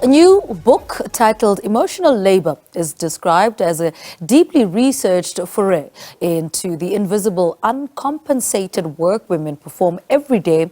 A new book titled Emotional Labor is described as a deeply researched foray into the invisible, uncompensated work women perform every day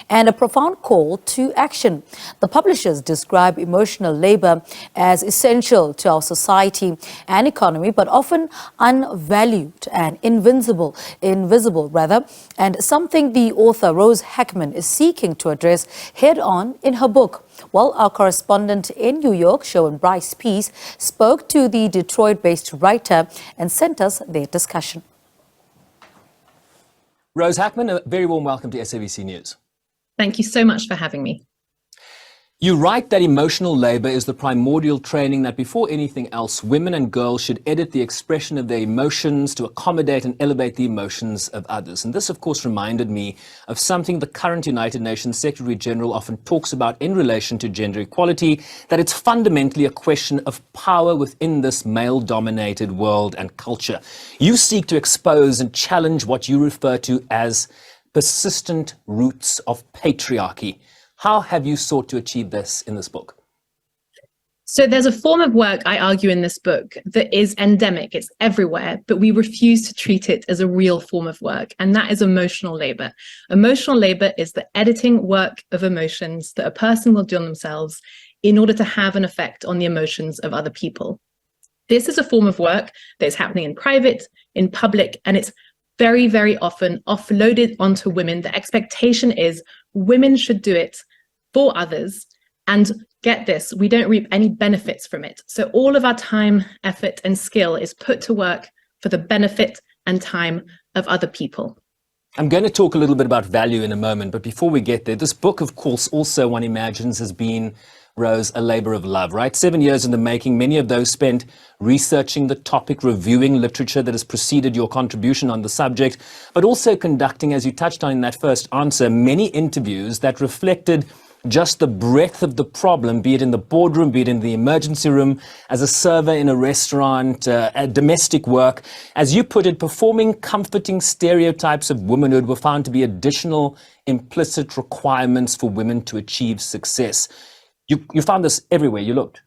and a profound call to action. The publishers describe emotional labor as essential to our society and economy, but often unvalued and invisible, and something the author Rose Hackman is seeking to address head-on in her book. Well, our correspondent in New York, Sherwin Bryce-Pease, spoke to the Detroit-based writer and sent us their discussion. Rose Hackman, a very warm welcome to SABC News. Thank you so much for having me. You write that emotional labor is the primordial training that before anything else, women and girls should edit the expression of their emotions to accommodate and elevate the emotions of others. And this, of course, reminded me of something the current United Nations Secretary General often talks about in relation to gender equality, that it's fundamentally a question of power within this male-dominated world and culture. You seek to expose and challenge what you refer to as persistent roots of patriarchy. How have you sought to achieve this in this book? So there's a form of work, I argue in this book, that is endemic. It's everywhere, but we refuse to treat it as a real form of work, and that is emotional labor. Emotional labor is the editing work of emotions that a person will do on themselves in order to have an effect on the emotions of other people. This is a form of work that is happening in private, in public, and it's very, very often offloaded onto women. The expectation is women should do it for others, and get this, we don't reap any benefits from it. So all of our time, effort, and skill is put to work for the benefit and time of other people. I'm going to talk a little bit about value in a moment, but before we get there, this book, of course, also one imagines has been, Rose, a labor of love, right? 7 years in the making, many of those spent researching the topic, reviewing literature that has preceded your contribution on the subject, but also conducting, as you touched on in that first answer, many interviews that reflected just the breadth of the problem, be it in the boardroom, be it in the emergency room, as a server in a restaurant, at domestic work. As you put it, performing comforting stereotypes of womanhood were found to be additional implicit requirements for women to achieve success. You found this everywhere you looked.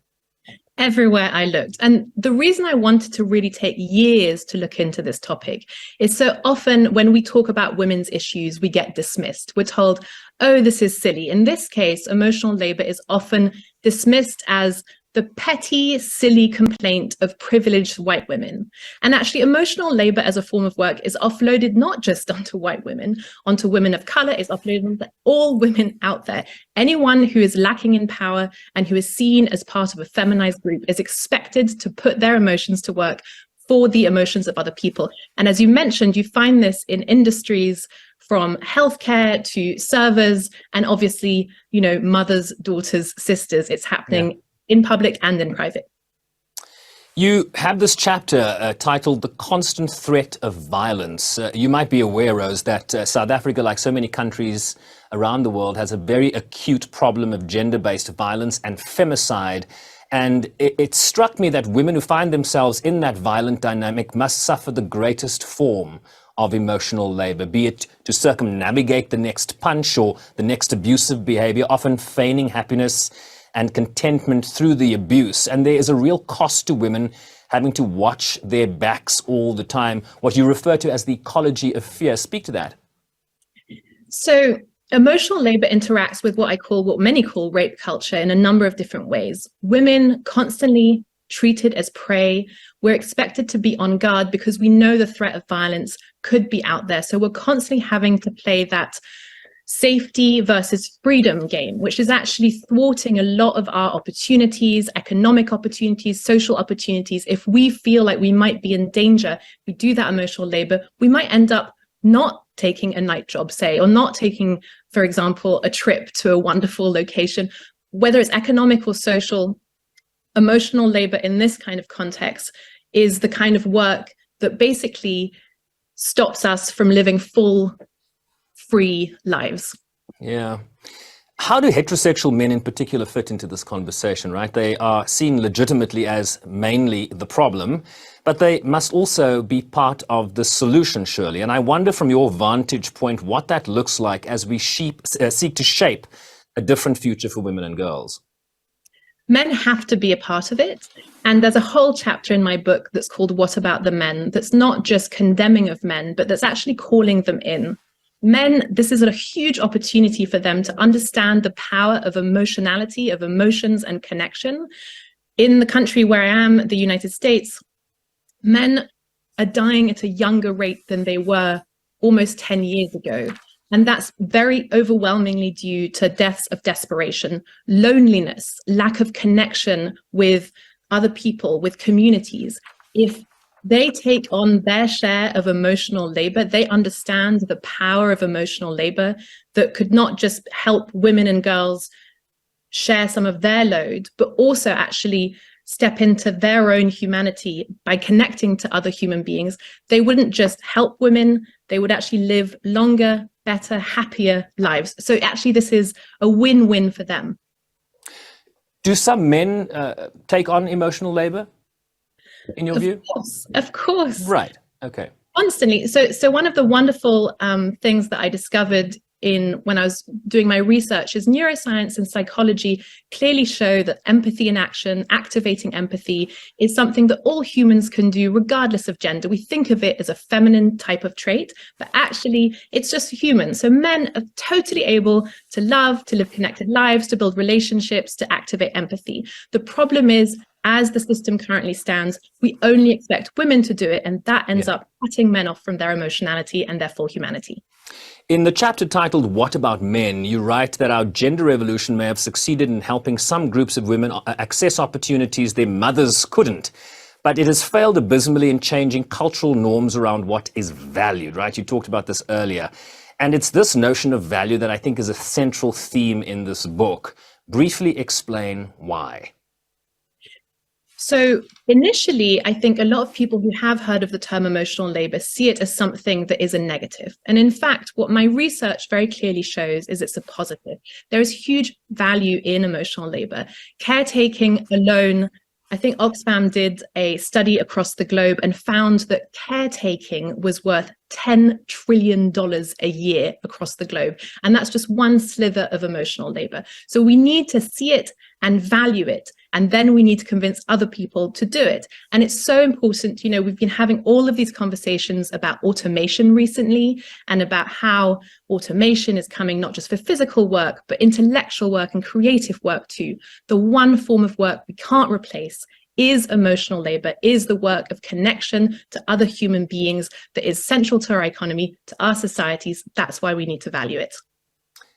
Everywhere I looked. And the reason I wanted to really take years to look into this topic is so often when we talk about women's issues, we get dismissed. We're told, oh, this is silly. In this case, emotional labor is often dismissed as the petty, silly complaint of privileged white women. And actually, emotional labor as a form of work is offloaded not just onto white women, onto women of color, it's offloaded onto all women out there. Anyone who is lacking in power and who is seen as part of a feminized group is expected to put their emotions to work for the emotions of other people. And as you mentioned, you find this in industries from healthcare to servers, and obviously, you know, mothers, daughters, sisters. It's happening in public and in private. You have this chapter titled The Constant Threat of Violence. You might be aware, Rose, that South Africa, like so many countries around the world, has a very acute problem of gender-based violence and femicide. And it struck me that women who find themselves in that violent dynamic must suffer the greatest form of emotional labor, be it to circumnavigate the next punch or the next abusive behavior, often feigning happiness and contentment through the abuse. And there is a real cost to women having to watch their backs all the time, what you refer to as the ecology of fear. Speak to that. So emotional labor interacts with what many call rape culture in a number of different ways. Women constantly treated as prey. We're expected to be on guard because we know the threat of violence could be out there. So we're constantly having to play that safety versus freedom game, which is actually thwarting a lot of our opportunities, economic opportunities, social opportunities. If we feel like we might be in danger, we do that emotional labor, we might end up not taking a night job, say, or not taking, for example, a trip to a wonderful location. Whether it's economic or social, emotional labor in this kind of context is the kind of work that basically stops us from living full, free lives. Yeah. How do heterosexual men in particular fit into this conversation, right? They are seen legitimately as mainly the problem, but they must also be part of the solution, surely. And I wonder from your vantage point what that looks like as we seek to shape a different future for women and girls. Men have to be a part of it. And there's a whole chapter in my book that's called What About the Men? That's not just condemning of men, but that's actually calling them in. Men, this is a huge opportunity for them to understand the power of emotionality, of emotions and connection. In the country where I am, the United States, men are dying at a younger rate than they were almost 10 years ago. And that's very overwhelmingly due to deaths of desperation, loneliness, lack of connection with other people, with communities. If they take on their share of emotional labor, they understand the power of emotional labor that could not just help women and girls share some of their load, but also actually step into their own humanity by connecting to other human beings. They wouldn't just help women, they would actually live longer, better, happier lives. So actually this is a win-win for them. Do some men take on emotional labor, in your view? Of course. Right, okay. Constantly. So one of the wonderful things that I discovered when I was doing my research is neuroscience and psychology clearly show that empathy in action, activating empathy, is something that all humans can do regardless of gender. We think of it as a feminine type of trait, but actually it's just human. So men are totally able to love, to live connected lives, to build relationships, to activate empathy. The problem is, as the system currently stands, we only expect women to do it, and that ends up cutting men off from their emotionality and their full humanity. In the chapter titled What About Men, you write that our gender revolution may have succeeded in helping some groups of women access opportunities their mothers couldn't, but it has failed abysmally in changing cultural norms around what is valued, right? You talked about this earlier. And it's this notion of value that I think is a central theme in this book. Briefly explain why. So initially, I think a lot of people who have heard of the term emotional labor see it as something that is a negative. And in fact, what my research very clearly shows is it's a positive. There is huge value in emotional labor. Caretaking alone, I think Oxfam did a study across the globe and found that caretaking was worth $10 trillion a year across the globe. And that's just one sliver of emotional labor. So we need to see it and value it. And then we need to convince other people to do it. And it's so important, you know, we've been having all of these conversations about automation recently and about how automation is coming not just for physical work, but intellectual work and creative work too. The one form of work we can't replace is emotional labor, is the work of connection to other human beings that is central to our economy, to our societies. That's why we need to value it.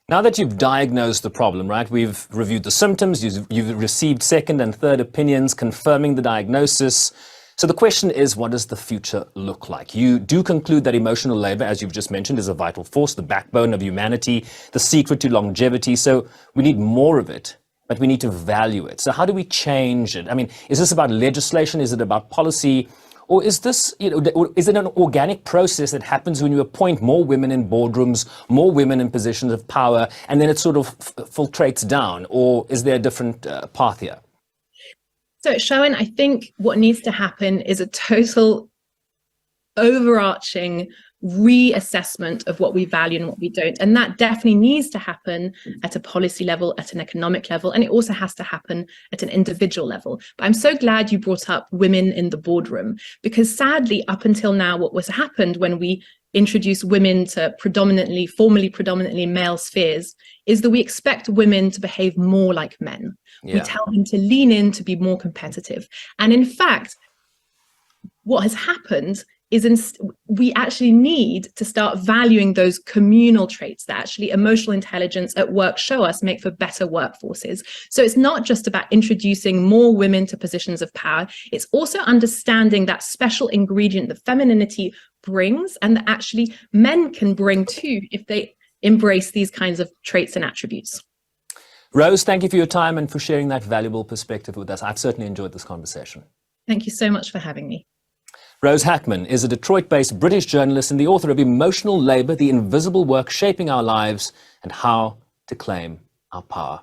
Now that you've diagnosed the problem, right, we've reviewed the symptoms, you've received second and third opinions confirming the diagnosis. So the question is, what does the future look like? You do conclude that emotional labor, as you've just mentioned, is a vital force, the backbone of humanity, the secret to longevity. So we need more of it, but we need to value it. So how do we change it? I mean, is this about legislation? Is it about policy? Or is this, is it an organic process that happens when you appoint more women in boardrooms, more women in positions of power, and then it sort of filtrates down? Or is there a different path here? So, Sherwin, I think what needs to happen is a total overarching reassessment of what we value and what we don't. And that definitely needs to happen at a policy level, at an economic level, and it also has to happen at an individual level. But I'm so glad you brought up women in the boardroom, because sadly, up until now, what was happened when we introduce women to formerly predominantly male spheres, is that we expect women to behave more like men. Yeah. We tell them to lean in, to be more competitive. And in fact, what has happened is we actually need to start valuing those communal traits that actually emotional intelligence at work show us make for better workforces. So it's not just about introducing more women to positions of power. It's also understanding that special ingredient that femininity brings and that actually men can bring too if they embrace these kinds of traits and attributes. Rose, thank you for your time and for sharing that valuable perspective with us. I've certainly enjoyed this conversation. Thank you so much for having me. Rose Hackman is a Detroit-based British journalist and the author of Emotional Labor, The Invisible Work Shaping Our Lives and How to Claim Our Power.